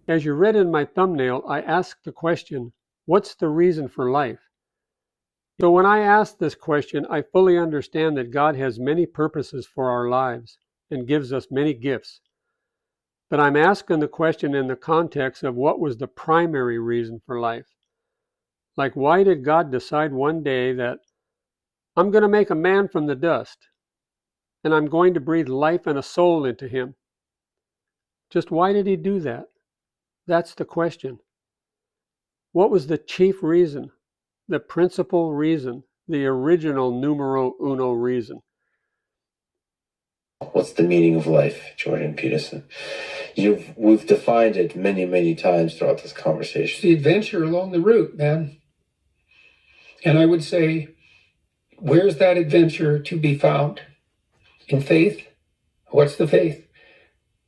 As you read in my thumbnail, I asked the question, what's the reason for life? So when I ask this question, I fully understand that God has many purposes for our lives and gives us many gifts. But I'm asking the question in the context of what was the primary reason for life. Like, why did God decide one day that I'm going to make a man from the dust and I'm going to breathe life and a soul into him? Just why did he do that? That's the question. What was the chief reason, the principal reason, the original numero uno reason? What's the meaning of life, Jordan Peterson? We've defined it many, many times throughout this conversation. The adventure along the route, man. And I would say, where's that adventure to be found? In faith? What's the faith?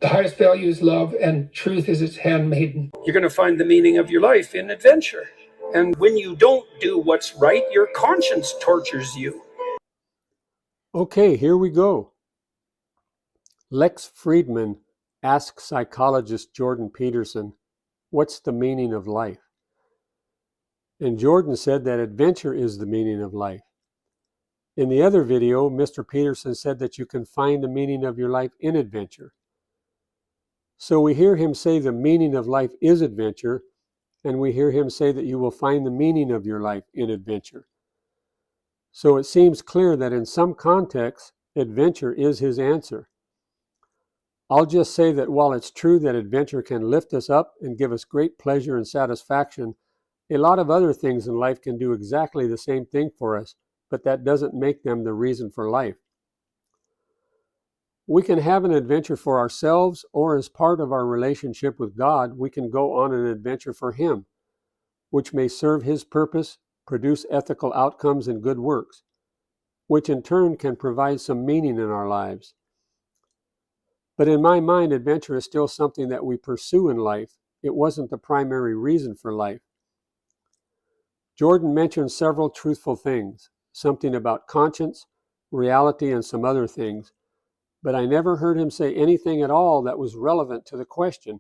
The highest value is love, and truth is its handmaiden. You're going to find the meaning of your life in adventure. And when you don't do what's right, your conscience tortures you. Okay, here we go. Lex Friedman asked psychologist Jordan Peterson, what's the meaning of life? And Jordan said that adventure is the meaning of life. In the other video, Mr. Peterson said that you can find the meaning of your life in adventure. So we hear him say the meaning of life is adventure, and we hear him say that you will find the meaning of your life in adventure. So it seems clear that in some contexts, adventure is his answer. I'll just say that while it's true that adventure can lift us up and give us great pleasure and satisfaction, a lot of other things in life can do exactly the same thing for us, but that doesn't make them the reason for life. We can have an adventure for ourselves, or as part of our relationship with God, we can go on an adventure for Him, which may serve His purpose, produce ethical outcomes and good works, which in turn can provide some meaning in our lives. But in my mind, adventure is still something that we pursue in life. It wasn't the primary reason for life. Jordan mentioned several truthful things, something about conscience, reality, and some other things, but I never heard him say anything at all that was relevant to the question.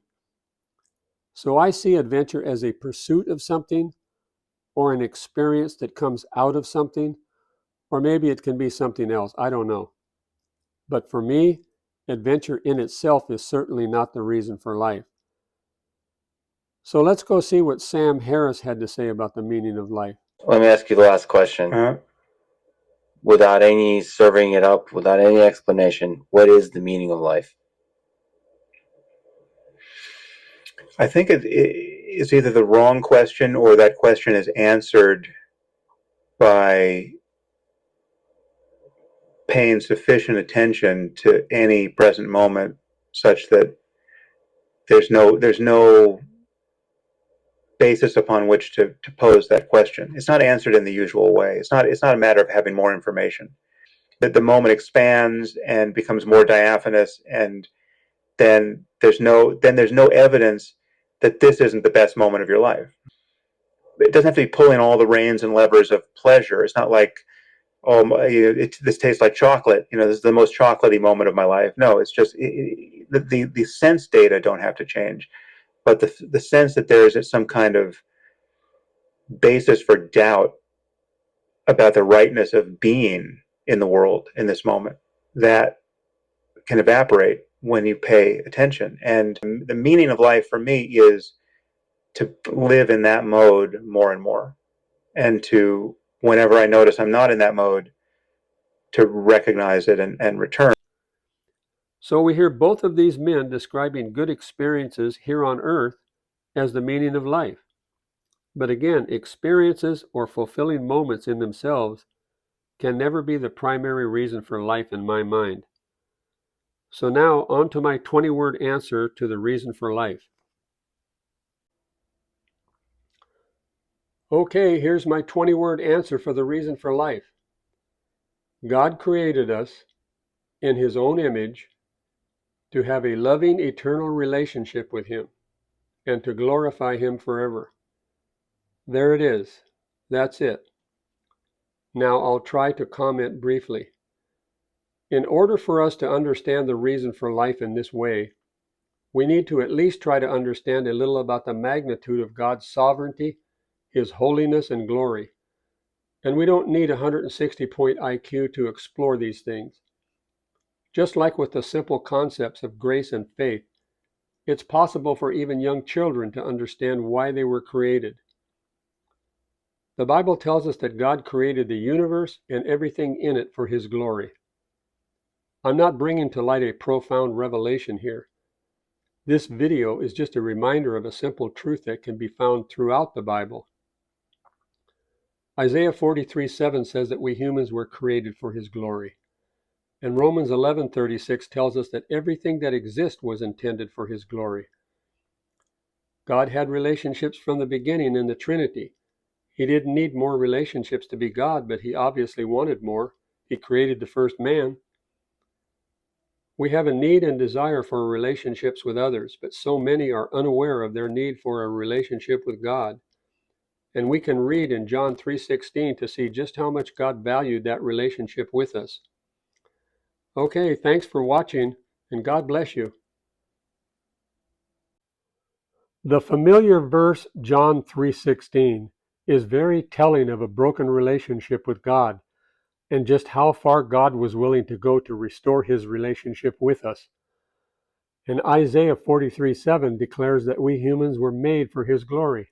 So I see adventure as a pursuit of something, or an experience that comes out of something, or maybe it can be something else, I don't know. But for me, adventure in itself is certainly not the reason for life. So let's go see what Sam Harris had to say about the meaning of life. Let me ask you the last question. Without any serving it up, without any explanation, what is the meaning of life? I think it is either the wrong question or that question is answered by paying sufficient attention to any present moment such that there's no basis upon which to pose that question. It's not answered in the usual way. It's not a matter of having more information. That the moment expands and becomes more diaphanous, and then there's no evidence that this isn't the best moment of your life. It doesn't have to be pulling all the reins and levers of pleasure. It's not like, this tastes like chocolate. This is the most chocolatey moment of my life. No, it's just the sense data don't have to change, but the sense that there is some kind of basis for doubt about the rightness of being in the world in this moment, that can evaporate when you pay attention. And the meaning of life for me is to live in that mode more and more, and to, whenever I notice I'm not in that mode, to recognize it and return. So we hear both of these men describing good experiences here on earth as the meaning of life. But again, experiences or fulfilling moments in themselves can never be the primary reason for life in my mind. So now on to my 20-word answer to the reason for life. Okay, here's my 20-word answer for the reason for life. God created us in His own image to have a loving, eternal relationship with Him and to glorify Him forever. There it is. That's it. Now I'll try to comment briefly. In order for us to understand the reason for life in this way, We need to at least try to understand a little about the magnitude of God's sovereignty, His holiness and glory. And we don't need a 160-point IQ to explore these things. Just like with the simple concepts of grace and faith, it's possible for even young children to understand why they were created. The Bible tells us that God created the universe and everything in it for His glory. I'm not bringing to light a profound revelation here. This video is just a reminder of a simple truth that can be found throughout the Bible. Isaiah 43:7 says that we humans were created for His glory. And Romans 11:36 tells us that everything that exists was intended for His glory. God had relationships from the beginning in the Trinity. He didn't need more relationships to be God, but He obviously wanted more. He created the first man. We have a need and desire for relationships with others, but so many are unaware of their need for a relationship with God. And we can read in John 3:16 to see just how much God valued that relationship with us. Okay, thanks for watching, and God bless you. The familiar verse John 3:16 is very telling of a broken relationship with God and just how far God was willing to go to restore His relationship with us. And Isaiah 43:7 declares that we humans were made for His glory.